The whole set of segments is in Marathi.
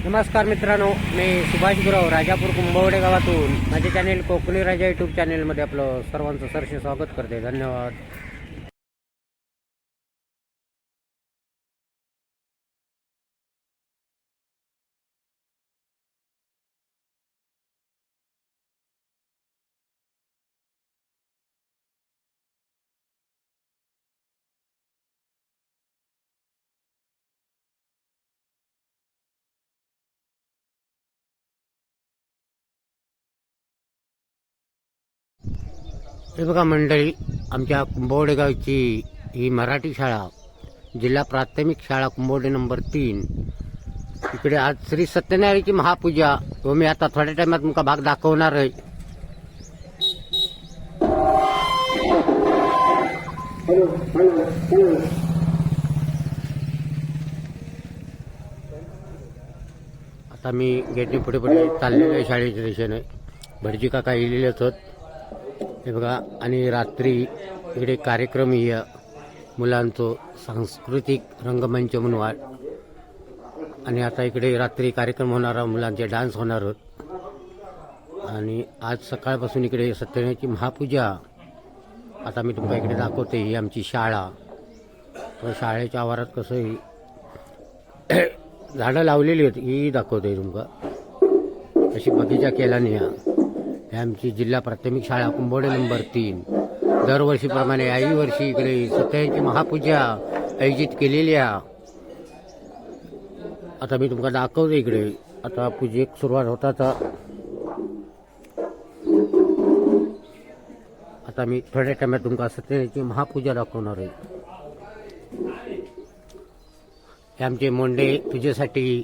नमस्कार मित्रांनो, मी सुभाष गुरव राजापूर कुंभवडे गावातून माझे चॅनेल कोकणी राजा यूट्यूब चॅनेलमध्ये आपलं सर्वांचं सरसे स्वागत करते. धन्यवाद. हे बघा मंडळी, आमच्या कुंभवडे गावची ही मराठी शाळा, जिल्हा प्राथमिक शाळा कुंभवडे नंबर 3. इकडे आज श्री सत्यनारायणची महापूजा व मी आता थोड्या टाइमात तुमका भाग दाखवणार आहे. आता मी गेटने पुढे पुढे चाललेलो आहे शाळेच्या दिशेने. भटजी काका येलेलेच होत हे बघा. आणि रात्री इकडे कार्यक्रमीय मुलांचं सांस्कृतिक रंगमंच म्हणून आणि आता इकडे रात्री कार्यक्रम होणारा, मुलांचे डान्स होणार होत. आणि आज सकाळपासून इकडे सत्यनारायणची महापूजा. आता मी तुमका इकडे दाखवते. ही आमची शाळा. शाळेच्या आवारात कसं झाडं लावलेली आहेत ही दाखवते तुमका. अशी बगीचा केला नाही. ही आमची जिल्हा प्राथमिक शाळा कुंभवडे नंबर 3. दरवर्षीप्रमाणे याही वर्षी इकडे सत्यनारायणची महापूजा आयोजित केलेली आहे. आता मी तुमका दाखवते इकडे. आता पूजेक सुरुवात होतात. आता मी थोड्या टाइमात तुमका सत्यनारायणची महापूजा दाखवणार आहे. हे आमचे मोंडे पूजेसाठी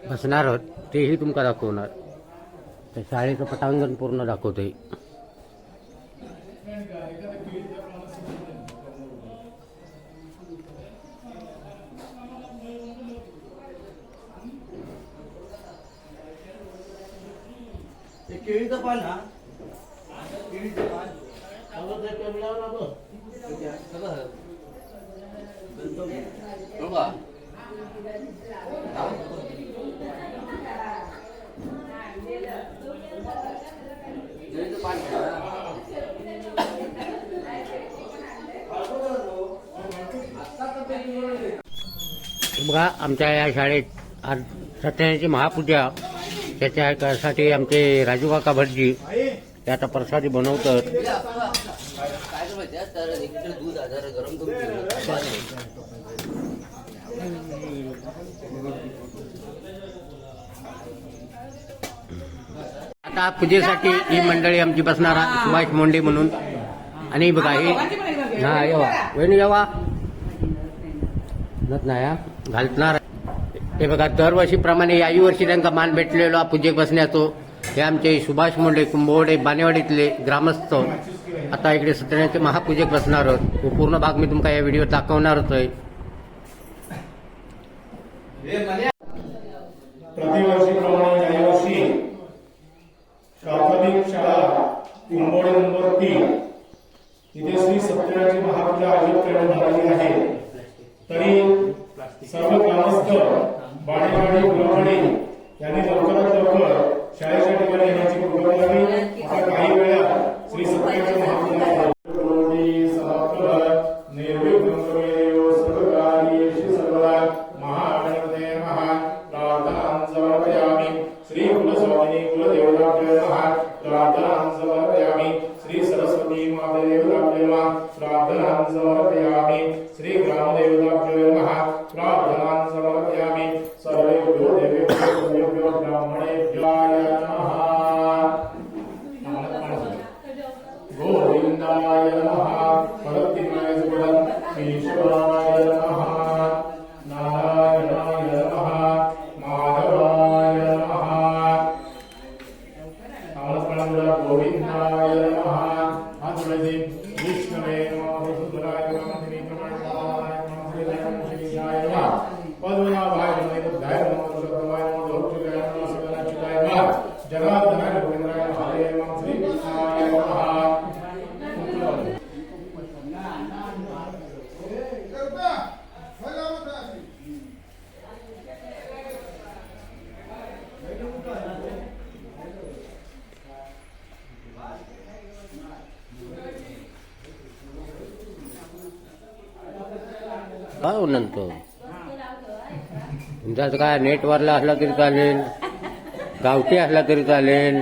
बसणार आहोत तेही तुमका दाखवणार. त्या शाळेचं पटांगण पूर्ण दाखवते. केळीचं पान, हा केळीचं पान बघा, आमच्या या शाळेत आज सत्यनारायणची महापूजा, त्याच्यासाठी आमचे राजू काका भटजी ते आता प्रसादी बनवतात. आता पूजेसाठी ही मंडळी आमची बसणार सुभाष मोंडे म्हणून. आणि बघा हे हा येवा वहिनी येवा नाही घालणार. हे बघा, दरवर्षीप्रमाणे याही वर्षी त्यांना मान भेटलेलो पूजेक बसण्याचो. हे आमचे सुभाष मोंडे कुंभवडे बानेवाडीतले ग्रामस्थ आता इकडे सत्यनारायणच्या महापूजेक बसणार आहोत. व पूर्ण भाग मी तुमका या व्हिडिओ दाखवणारच आहे. प्रतिवर्षीप्रमाणे यावर्षी प्राथमिक शाळा कुंभवडे नंबर 3 इथे श्री सत्यनारायणची महापूजा आयोजित करण्यात आलेली आहे. तरी सर्व ग्रामस्थ बाणेवाडी गुलामवाडी यांनी लवकरात लवकर शाळेच्या ठिकाणी येण्याची कृपा करावी. आता काही वेळात श्री सत्यनारायणची महापूजा निर्विघ्नमेव सर्वकार्येषु सर्वदा महागणपते नमः. प्रार्थनां समर्पयामि. श्री कुलस्वामिनी कुलदेवताभ्यो नमः. प्रार्थनां समर्पयामि. श्री सरस्वती मातादेवताभ्यो नमः. प्रार्थनां समर्पयामि. श्री ग्रामदेवताभ्यो नमः. प्रार्थनां समर्पयामि. सर्वेभ्यो देवेभ्यो ब्राह्मणेभ्यो नमः. गोविंदाय नमः. भक्तिमय सुगुणं ईश्वराय नमः. नारायणाय नमः. माधवाय नमः. गोविंदाय नमः. हातुळसी विष्णवे नमः. वसुधराय नमः. त्रिप्रमाणाय नमः. श्रीराय नमः. पद्मनाभाय नमः. बुद्धाय नमः. सुरतवाय नमः. लोकचुकाय नमः. सगुणाचुकाय नमः. जगन्नाथाय गोविंदाय नमः. हरे नमः. श्री कृष्णाय नमः. काय नंतर तुमचा काय नेटवरला असला तरी चालेल, गावठी असला तरी चालेल.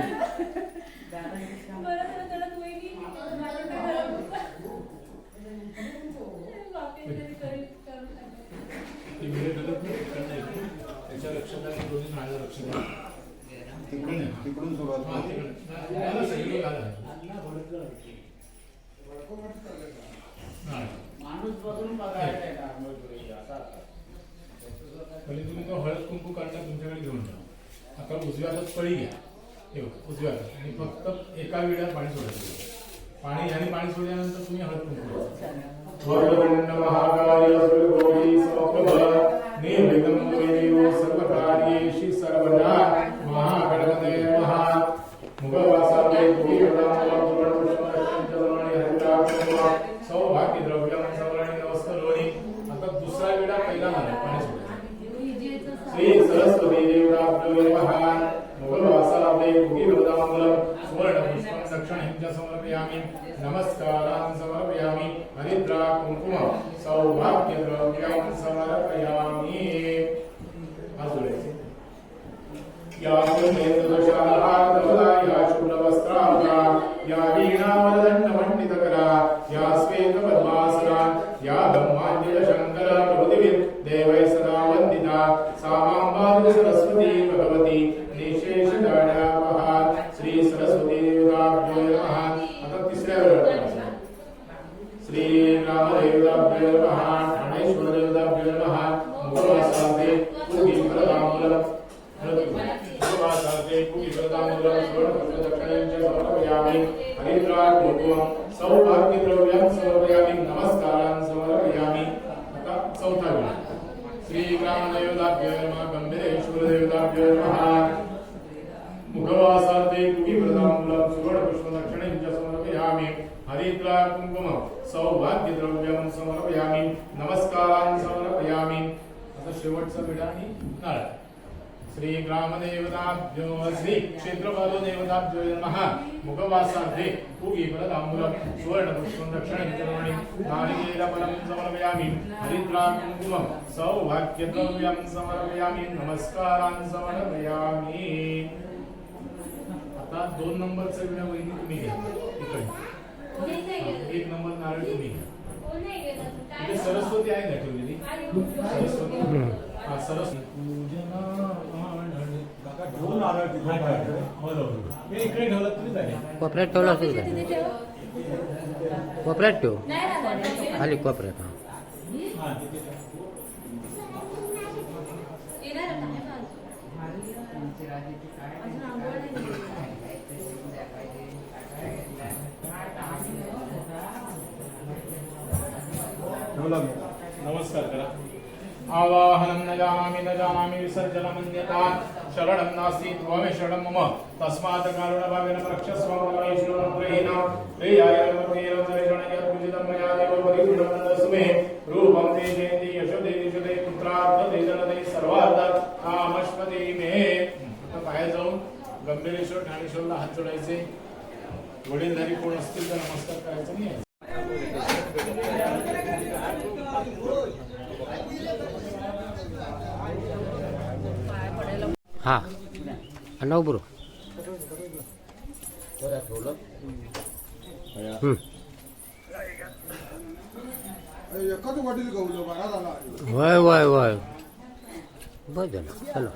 त्याच्या लक्षात दोन्ही नाळं लक्षात तिकडून सुरुवात माणूस बघून बघायला पहिले तुम्ही तो हळद कुंकू काढला तुमच्याकडे घेऊन जा. आता उजव्या हातात पळी घ्या, हे बघा उजव्या हातात, आणि फक्त एका वेळात पाणी सोडायचं. पाणी आणि पाणी सोडल्यानंतर तुम्ही हळद कुंकू सर्वकार्येषु सर्वदा महागणपतये नमः. सौभाग्य द्रव्यम सवरणी नमस्करोणी. आता दुसरा वेळा पहिला झाला पाणी सोडायचं. श्री सरस्वती देवताभ्यो नमः. मुगलवासाब्दे कुकीवृतामूलं सुवर्ण पुष्पं दक्षिणं समर्पयामि. नमस्कारान् समर्पयामि. हरिद्रा कुंकुम सौभाग्य द्रव्यं समर्पयामि. या कुंभेन्दुशाला या शूलवस्त्रावृता या वीणावदण्डमण्डितकरा या श्वेतपद्मासना या ब्रह्माण्डितशङ्कर प्रभृतिभिः देवैः सदा वन्दिता सा मां सरस्वती भगवती निशेषदाढ्यापहा. श्री सरस्वती देवताभ्यो नमः. आता तिसऱ्या वेळेला श्री रामदेवताभ्यो नमः. ठाणेश्वर देवताभ्यो नमः. मुखवासाते पूगीफलताम्बूलं मुखवासाते पूगीफलताम्बूलं सुवर्णपुष्पदक्षिणं समर्पयामि. हरिद्रा कुंकुमं सौभाग्यद्रव्यं समर्पयामि. नमस्कारान् समर्पयामि. आता चौथा वेळा श्री रामदेवताभ्यो नमः. गंभीरेश्वर देवताभ्यो नमः. मुखवासाते पूगीफलताम्बूलं सुवर्णपुष्पदक्षिणं समर्पयामि. हरिद्रा कुंकुमं सौभाग्यद्रव्यं समर्पयामि. नमस्कारान् समर्पयामि. आता शेवटचा विडा आणि नारळ. श्री ग्रामदेवताभ्यो श्री क्षेत्रपालो देवताभ्यो नमः. मुखवासाते पूगीफलताम्बूलं सुवर्णपुष्पं दक्षिणं नारिकेलफलं समर्पयामि. हरिद्रा कुंकुमं सौभाग्यद्रव्यं समर्पयामि. नमस्कारान् समर्पयामि. आता 2 नंबरचा विडा वहिनी तुम्ही घ्या. इकडे 1 नंबर नारळ तुम्ही घ्या. सरस्वती आहे ना ठेवलेली सरस्वती. हा सरस्वती पूजना बरोबर. हे इकडे ठेवलं तरी चालेल. कोपऱ्यात ठेवला असेल का? कोपऱ्यात ठेव, खाली कोपऱ्यात. हा नमस्कार करा. आवाहनं न जानामि विसर्जनमन्यता. शरणं नास्ति त्वमेव शरणं मम. तस्मात् कारुण्यभावेन रक्षस्व परमेश्वरं प्रेयाय नमः. पूजितं मया देव परिपूर्णं मे. रूपं ते जयन्ति यशोदे यशोदे पुत्रार्थ ते जनते सर्वार्थ कामश्वते मे. आता बाहेर जाऊन गंभीरेश्वर ठाणेश्वरला हात जोडायचे. वडीलधारी कोण असतील तर नमस्कार करायचा नाही. हा अण्णा बरो. वय वय वय बस झालं. चलो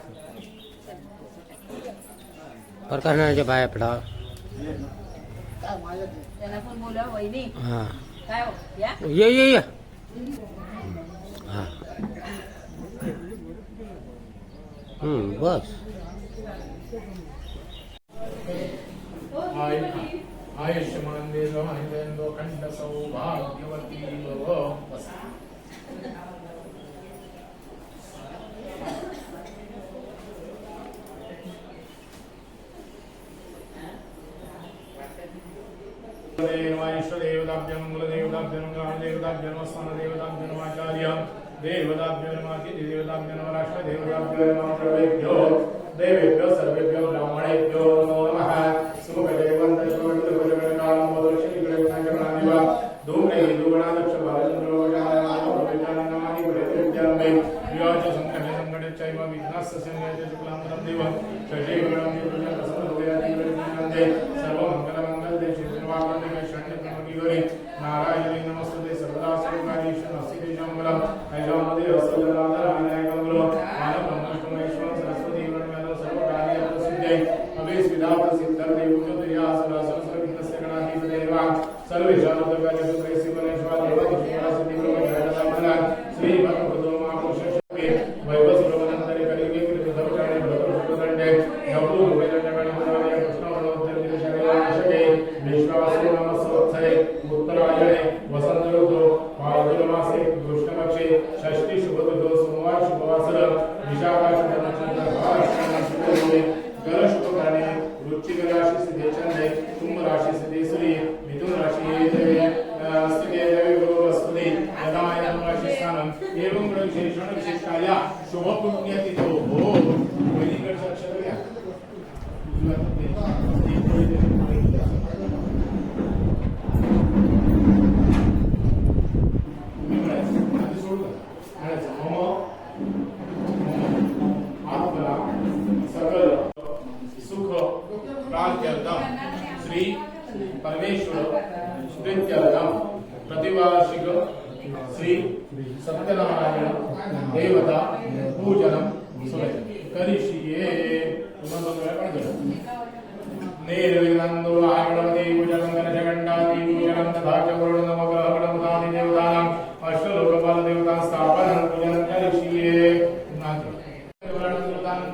प्रकाशनाच्या पाया पडा. हा ये हा बस. आयुष्यमान देवो खंड सौभाग्यवती भव. देवताभ्यं मूलदेवताभ्यं ग्रामदेवताभ्यं स्थानदेवताभ्यं आचार्य देवताभ्यो नमः. देवताभ्यो नमः. राष्ट्रदेवताभ्यो नमः. सर्वेभ्यो देवेभ्यो सर्वेभ्यो ब्राह्मणेभ्यो नमो नमः. धूम्रे धूगणादक्ष भारत तस्य शुक्लांबरं देव शशीगणं देवं तस्मद्भूयानि वैद्यनान्दे सर्वमङ्गलमङ्गलदे श्रीनिवासने शण्यप्रमगिगौरी नारायणे नमस्ते सर्वदा सर्वकार्येषु नमस्ते जंगलम ऐजामदे हस्तगलाधरायगंगलो मानवमष्टमेश्वर सरस्वती वरणमेलो सर्वकार्य प्रसिद्धे अवेश विधात सिद्धर्देवोदया सरस्वती गणाधिपदेवा सर्वे जानोदकार्य प्रैसी गणेश्वर देवादिश्वरा सिद्धिप्रभुजयदामना श्री भगवतो महापुरुषे वैभव सुरवनंतरे कलिगे कृतधवकाणे भगवतदंडे नवो वेदनगणपदाय कृष्णवनोत्तर दिशगे विश्वासो नमस्ते उत्तरायणे वसंत ऋतु फाल्गुनमासे कृष्णपक्षे षष्ठी शुभऋतु सोमवार शुभवासर विशाखा शुभनक्षत्र गर शुभकरणे वृश्चिक राशि सिद्धे चंद्रे कुंभ राशि सिद्धे सूर्य मिथुन राशि देवी स्थिते देवी गुरु बृहस्पति यदाय राशि स्थानम एवं विशेषण विशेषाया शुभ पुण्य तिथो हो वैदिक नक्षत्र या श्री परमेश्वर प्रीत्यर्थम प्रतिवार्षिक श्री सत्यनारायण देवता पूजनम करिष्ये निर्विघ्नन्दो गणपति पूजनं गणेशगण्डादि पूजनं तथा च वरुणनवग्रह गणपतानि देवतानाम् अष्टलोकपाल देवता स्थापनं पूजनं करिष्ये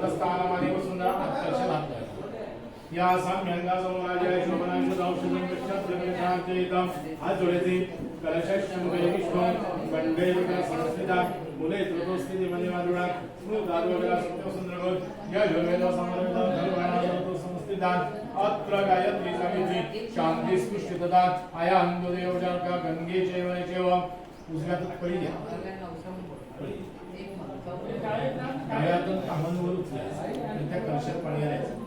स्थानमानि सुंदर आकर्षणात् या साम्यंगा समराजय शोभनाय औषधं प्रक्षात्रगणशांतेतम आज जोडेते कलशश्चमुखे विष्णु गंडे संस्कृता मुले तृतोस्थिति मणिमारुणा स्मृताद्वगला सत्यसुंदरगोल या योगेन समरविदा धर्माणासतो संस्थितान अत्र गायत्री सावित्री शांती स्पुष्टितदान आया अंगदेव जाका गंगे चैव उजव्यात पडी घ्या गायातून तांबूळ उचलायचं आणि त्या कलशात पाणी घालायचं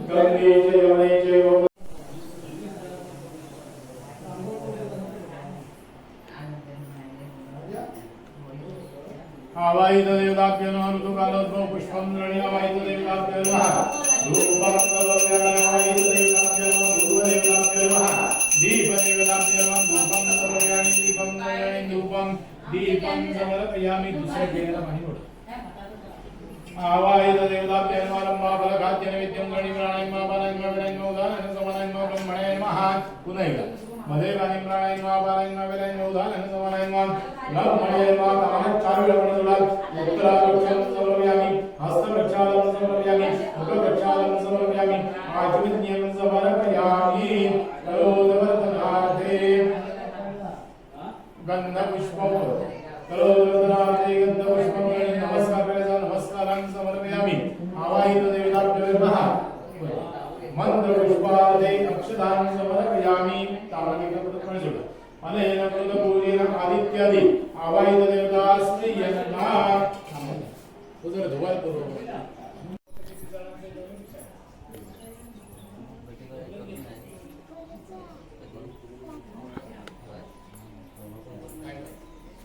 गंगे चैव आवाहित देवताभ्यो नमः ऋतुकालोद्भव पुष्पं नृणी आवाहित देवताभ्यो नमः धूपं समर्पयामि आवाहित देवताभ्यो नमः धूपदेवताभ्यो नमः दीपदेवताभ्यो नमः धूपं समर्पयामि दीपं नयनामि धूपं दीपं समर्पयामि दुसऱ्या गेलेला पाणी ओढ आवाहित देवताभ्यो नमः लंबाफलखाद्य नैवेद्यं गणिप्राणाय महापानाय महाविनाय नवदानाय समानाय ब्रह्मणाय नमः पुन्हा एकदा मध्ये गाणी प्राणाय महापानाय महाविनाय नवदानाय समानाय ब्रह्मणाय नमः तामन चार वेळा म्हणून उत्तराक्षरं समर्पयामि हस्तप्रक्षालनं समर्पयामि मुखप्रक्षालनं समर्पयामि आचमनीयं समर्पयामि करोदवर्तनार्थे गंधपुष्पं करोदवर्तनार्थे गंधपुष्पं नमस्कार करायचा नमस्कारां समर्पयामि आवाहित देवताभ्यो नमः मंत्रपुष्पादे अक्षतां समर्पयामि तामनिकपदपण जोड अनेन कृतपूजेन आदित्यादि आवाहित देवतास्मै यज्ञा उजर धुवाय करू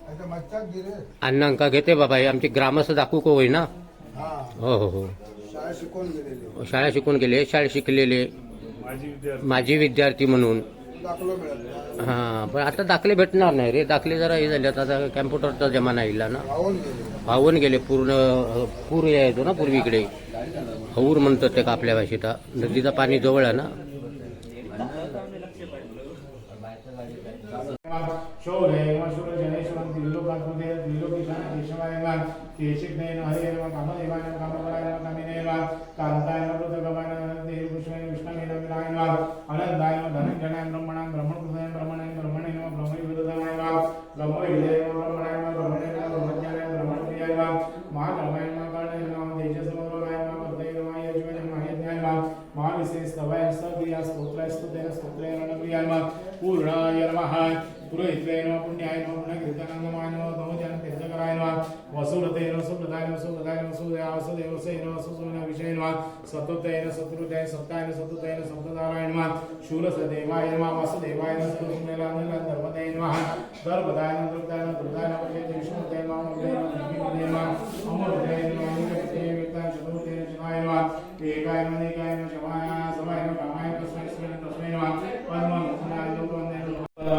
आता मच्छा गिरे अण्णांका घेते बाबा हे आमचे ग्रामस्थ दाखवू को होय ना हा हो हो हो शाळा शिकवून गेलेले शाळा शिकून गेले शाळा शिकलेले माजी विद्यार्थी म्हणून दाखलो मिळत हां पण आता दाखले भेटणार नाही रे दाखले जरा हे झाले आता कॅम्प्युटरचा जमाना येईल ना राहून गेले वाहून गेले पूर्ण पूर यायचो ना पूर्वीकडे हौर म्हणतात ते का आपल्या भाषेत नदीचं पाणी जवळ आहे ना शौर्य मशूर जनेश्वर दिल्लोकात्मते दिल्लोकिशान केशवायमान केशिकनयन हरियन कामदेवाय कामवराय कामिनेय कांताय मृतगवाय देव कृष्णाय विष्णुमेन विनायन अनंताय धनंजनाय ब्रह्मणाय ब्रह्मणकृताय ब्रह्मणाय ब्रह्मणे नमः ब्रह्मविदधाय ब्रह्मविदय ब्रह्मणाय ब्रह्मणे नमः ब्रह्मज्ञानाय ब्रह्मप्रियाय महाकर्माय महाकाणाय नमः तेजसमोराय नमः वर्धय नमः यज्ञाय महायज्ञाय महाविशेषस्तवाय स्तुत्या स्तोत्राय स्तुतेन स्तोत्रेण नप्रियाय पूर्णाय नमः पुरोहित्रे नमः पुण्याय नमः पुण्यकीर्तनाय नमः बहुजन तीर्थकराय नमः वसुरते नमः सुप्रदाय नमः सुप्रदाय नमः सूर्याय वसुदेवसे नमः सुसुमन विषय नमः सतुतेन सतुरुदय सत्ताय सतुतेन सप्तधाराय नमः शूरसदेवाय नमः वासुदेवाय नमः सुमेलानंद धर्मदे नमः धर्मदाय नमः दुर्गाय नमः दुर्गाय नमः विष्णुदेवाय नमः नमः अमृतेय नमः नमनिकाय नमः शिवाय समाय नमः कामाय तस्मै तस्मै तस्मै नमः पद्मं सुनाय लोकवंदे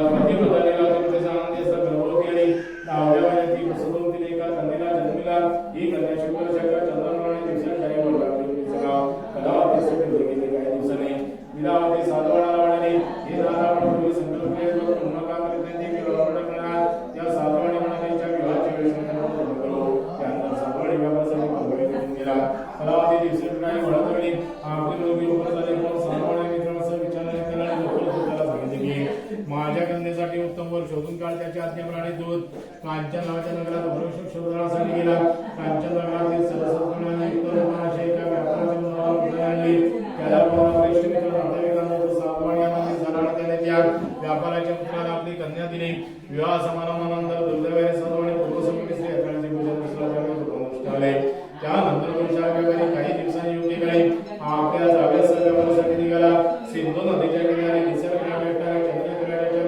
प्रतिपदलेला तिरुपतीसांदे सर्वभूती आणि दावल्यावरती प्रसवती एका कंदीला जन्मिला ही कन्या शुक्र चक्र चंद्रमाने दिवसा काही बोलला सगळा कलावती सुरू केली काही दिवसांनी विलावती साधवाला वाढली हे दादा प्रभू संकल्प केले तो पूर्ण काम करते की ऑर्डर करणार त्या साधवाने म्हणालीच्या विवाहाची वेळ संकल्प करू त्यानंतर साधवाने विवाहासाठी मंगळी करून गेला कलावती दिवशी काही वळतवली आपली लोकी उपर झाले पण साधवाने मित्रांचा विचार केला आणि लोकल त्याला सांगितले की माझ्या कन्येसाठी उत्तम वर शोधून काढ त्याच्या आज्ञेप्रमाणे दूत कांचन नावाच्या नगरात वृक्ष शोधण्यासाठी गेला कांचन नगरातील सरस्वतीने उत्तर रूपाने एका व्यापाराच्या मुलाला आणली त्याला पूर्ण श्रेष्ठ मित्र नातेवाईकांना साधवाने यामध्ये झाला त्याने त्या व्यापाराच्या पुत्राला आपली कन्या दिली विवाह समारंभानंतर दुर्दैवाने साधवाने पूर्वसंगमी श्री अकराचे पूजन विसर्जन आले त्यानंतर पुढच्या व्यापारी काही दिवसांनी योग्य काळी आपल्या जाव्यासह व्यापारासाठी निघाला सिंधू नदीच्या किनारी निसर्गाला भेटणाऱ्या चंद्रकिनाऱ्याच्या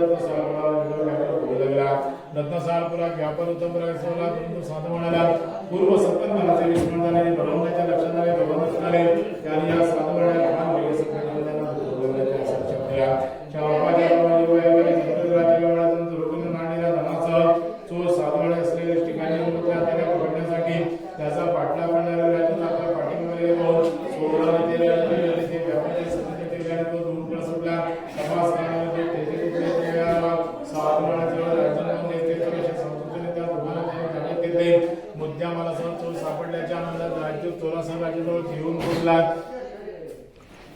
रत्नसारपुरात व्यापार उत्तम प्रवेशला परंतु साधू म्हणाला पूर्व संकल्पनाचे विस्मरण झाले भगवंताच्या लक्षात आले भगवंत झाले त्यांनी या साधू म्हणाला मान वेगळे संकल्पना बोलवण्याचा संशय केला चावाच्या वयामध्ये चंद्रग्रहाच्या वेळातून दुर्गुण मांडलेल्या धनासह चोर साधू म्हणाले असलेल्या ठिकाणी मुक्त्या त्याला पकडण्यासाठी त्याचा पाठलाग करणाऱ्या राजून आपल्या पाठीमागे येऊन सोडला ते व्यापारी सत्य केल्याने तो दूर सुटला तपास करणारे तो तेथे तुकडे तयार साधू मुद्द्या मला चोर सापडल्याच्या आनंदात राज्य चोरासह राजाजवळ घेऊन पोहोचला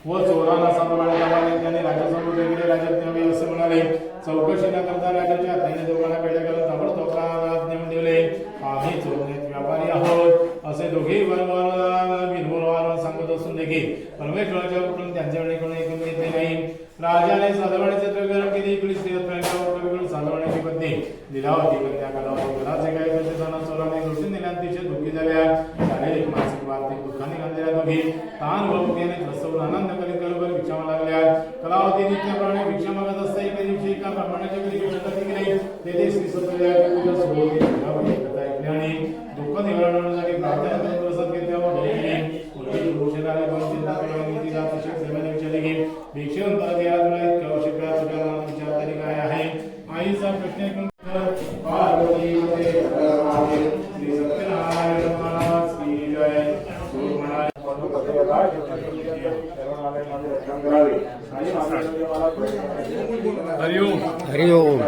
व चोरांना सांभाळण्याप्रमाणे त्याने राजासमोर गेले राजा असे म्हणाले चौकशी न करता राजाच्या हाताने दोघांना पेढ्या घालून ताबडतोब नेमून दिले आम्ही चोरण्यात व्यापारी आहोत असे दोघेही बिनबोल सांगत असून देखील परमेश्वराच्या कुठून त्यांच्याकडे कोणी ऐकून घेतले नाही राजाने साधवाण्याचे प्रकरण केले इकडे स्त्रियत्वांच्या साधवाण्याची पत्नी लीलावती कन्या कलावती घराचे काही प्रत्येकांना चोराने लुटून दिल्या अतिशय दुःखी झाल्या शारीरिक मानसिक आर्थिक दुःखाने घाललेल्या दोघी ताण व भुकेने त्रस्त होऊन आनंद करीत घरभर भिक्षा मागू लागल्या कलावती नित्यप्रमाणे भिक्षा मागत असता एके दिवशी एका ब्राह्मणाच्या घरी भिक्षा गेले तेथे श्री सत्यनारायणाची पूजा सुरू होती कथा ऐकली आणि दुःख निवारणासाठी प्रार्थना करून प्रसाद घेतल्या व घरी गेले पूर्वी पुरुषाला पण चिंता करण्याची तिला अतिशय प्रेमाने विचारले की भिक्षेनंतर या तुला इतक्या औषधा तुझ्या मनात विचार तरी काय आहे आईचा प्रश्न ऐकून पार्वती श्री सत्यनारायण महाराज की जय हरिओम हरिओम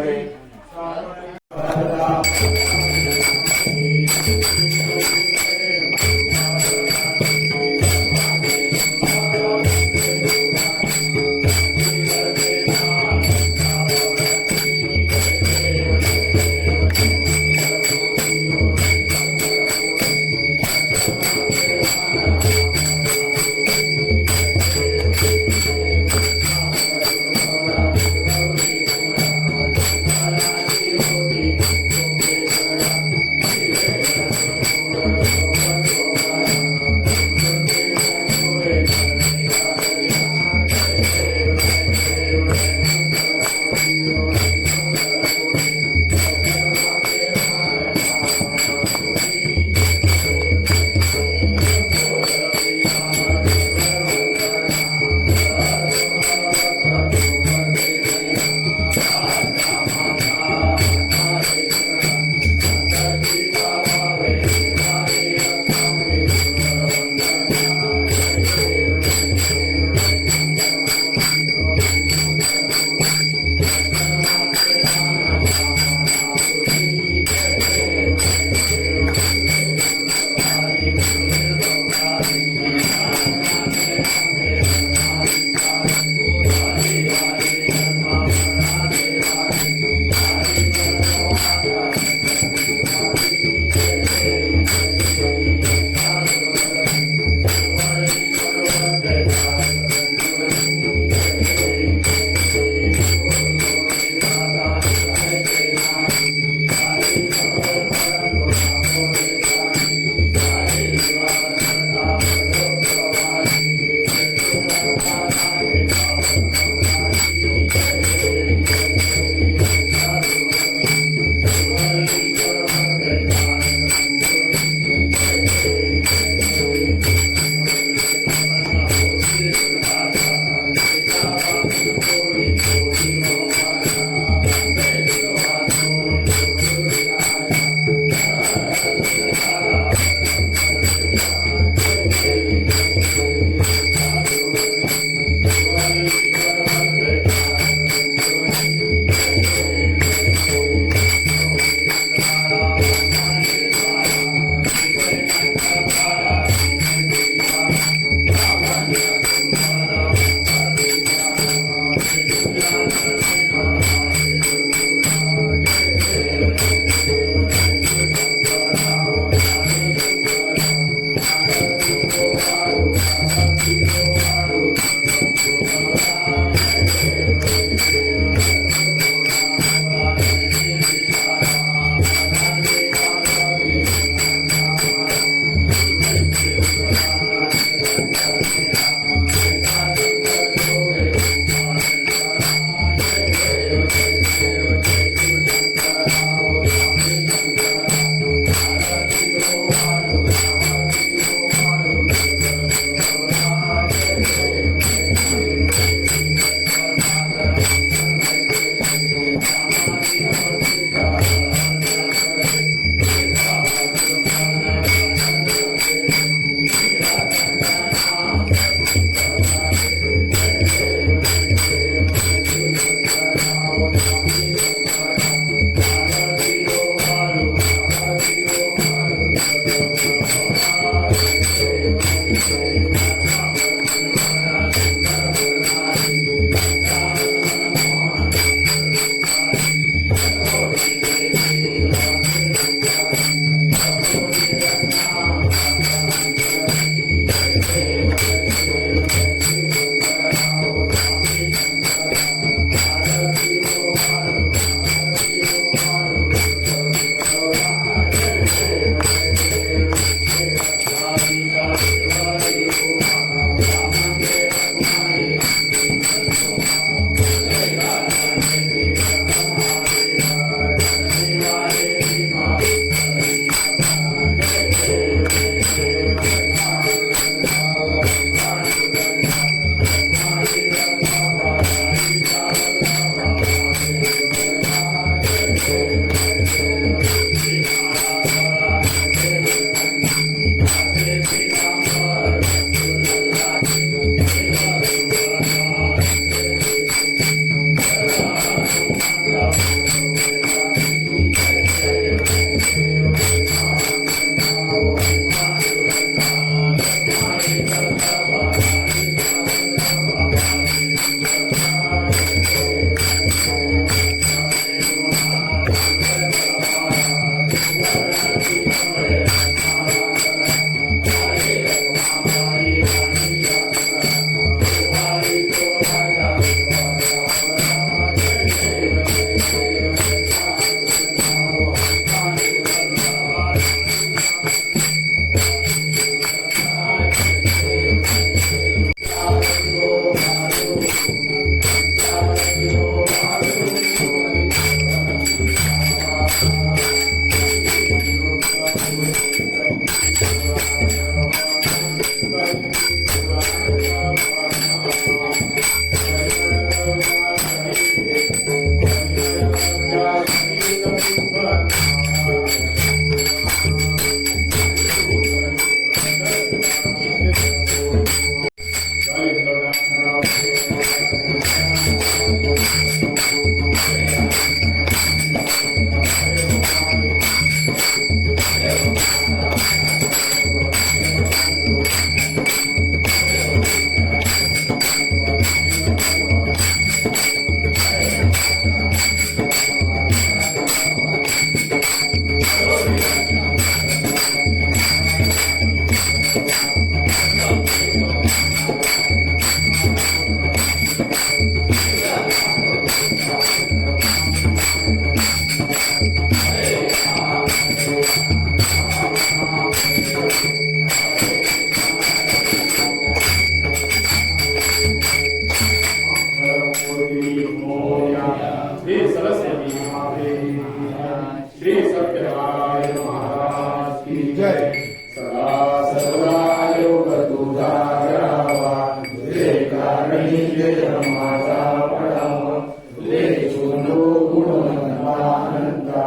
श्री सरस्वती श्री सत्यनारायण महाराज की जय। सदा सर्वदा योग तुझा करावा, तुझे कारणी जय माझा पडावा, तुझे सोनो गुणवंता अनंता,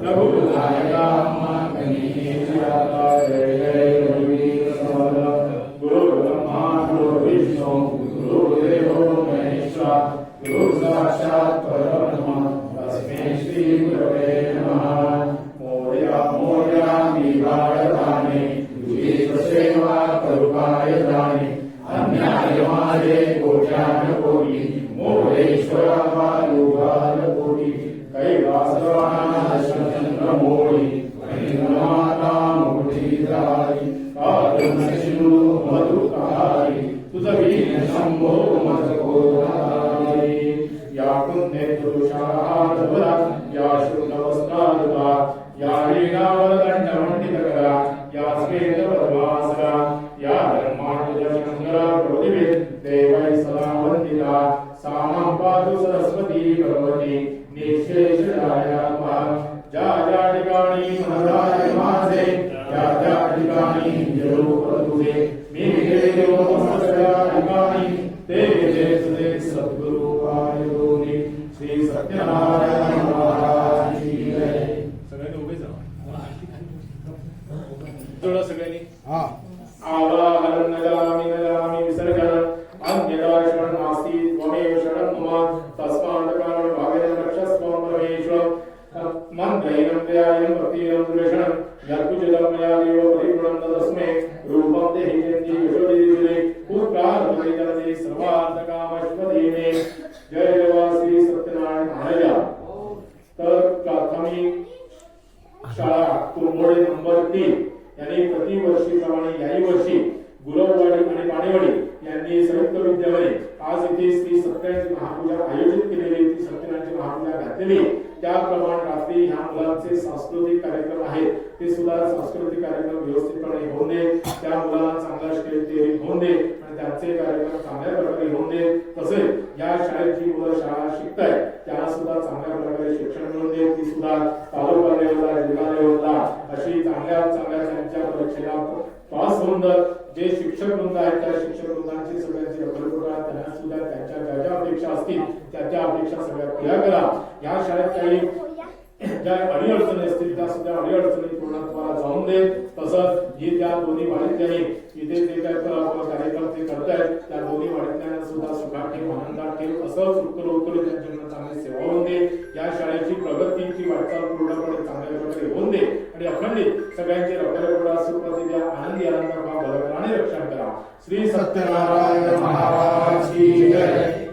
प्रभु नायका मागणी जयाता, जय जय रघुवीर समर्थ। गुरु ब्रह्मा गुरु विष्णु गुरुदेव महेश्वरा, गुरु साक्षात् परब्रह्म तस्मै श्री गुरवे नमः। मोरया मोरया मी बाळगाणे, तुझी सेवा करू काय जाणे, अन्याय माझे कोट्यान कोटी, मोरेश्वरा बालू बाल कोटी, कैलासवाना चंद्र मोळी, माता मुठी जाई, कारुण्य सिंधू मधुका शंभो मजकोराई या पुण्यपुरुषाधवरा या शुद्धवस्त्राधुरा या लीलावदंडमंडितकरा या श्वेतपद्मासरा या धर्मानुजशंकरा प्रोदिभिः देवैः सदा वन्दिता सामां पातु सरस्वती भगवती निःशेषजाया ज्या ज्या ठिकाणी मनराज माझे त्या त्या ठिकाणी जरूर तुझे मी गेलो सगळ्या ठिकाणी ते तुझे सद्गुरु आयोनी श्री सत्यनारायण महाराज की जय. सगळ्यांनी उभे जा. जोडा सगळ्यांनी. हा आवाहनं नगामी विसर्जन अन्यदा शरण नास्ति त्वमेव शरण मम तस्मात् कारणं भावेन रक्षस्व परमेश्वर मंत्रैनं व्यायं भक्तिरं दुरेषणं यत्पुजलं मया देव परिपूर्णं तस्मै रूपं देहि जयन्ति यशोदिदिले पुत्रार्पणितरते सर्वार्थकामश्वती मे. जय देवा श्री सत्यनारायण महाराज. तर प्राथमिक शाळा कुंभोडे नंबर 3 यांनी प्रतिवर्षीप्रमाणे याही वर्षी गुरववाडी आणि पाणेवाडी यांनी संयुक्त विद्यालय आज इथे श्री सत्यनारायण महापूजा आयोजित केलेली ती सत्यनारायण महापूजा घातलेली. त्याप्रमाणे रात्री ह्या मुलांचे सांस्कृतिक कार्यक्रम आहेत ते सुद्धा सांस्कृतिक कार्यक्रम व्यवस्थितपणे होऊन दे. त्या मुलांना चांगला स्टेज तयारी होऊन दे आणि त्यांचे कार्यक्रम चांगल्या प्रकारे होऊन दे. तसेच या शाळेत जी मुलं शाळा शिकतायत त्यांना सुद्धा चांगल्या प्रकारे शिक्षण मिळून दे. ती सुद्धा तालुका लेवलला जिल्हा लेवलला अशी चांगल्या त्यांच्या परीक्षेला पास होऊन जे शिक्षक वृंद आहेत त्या शिक्षक वृंदांची सगळ्यांची रखडपुरा त्यांना सुद्धा त्यांच्या ज्या ज्या अपेक्षा असतील त्या अपेक्षा सगळ्या पूर्ण करा. या शाळेत काही ज्या अडीअडचणी असतील त्या सुद्धा अडीअडचणी पूर्णत्वाला जाऊन दे. तसंच जी त्या दोन्ही वाढीतल्याने इथे जे काय कार्यक्रम ते करतायत त्या दोन्ही वाढीतल्याने सुद्धा सुखात ठेव आनंदात ठेव असंच उत्तर त्यांच्या चांगली सेवा होऊन दे. या शाळेची प्रगतीची वाटचाल पूर्णपणे चांगल्या प्रकारे होऊन दे आणि अखंडित सगळ्यांचे रखडपुरा सुप्रतिज्ञा आनंदी आनंद आणि रक्षण करा. श्री सत्यनारायण महाराज की जय.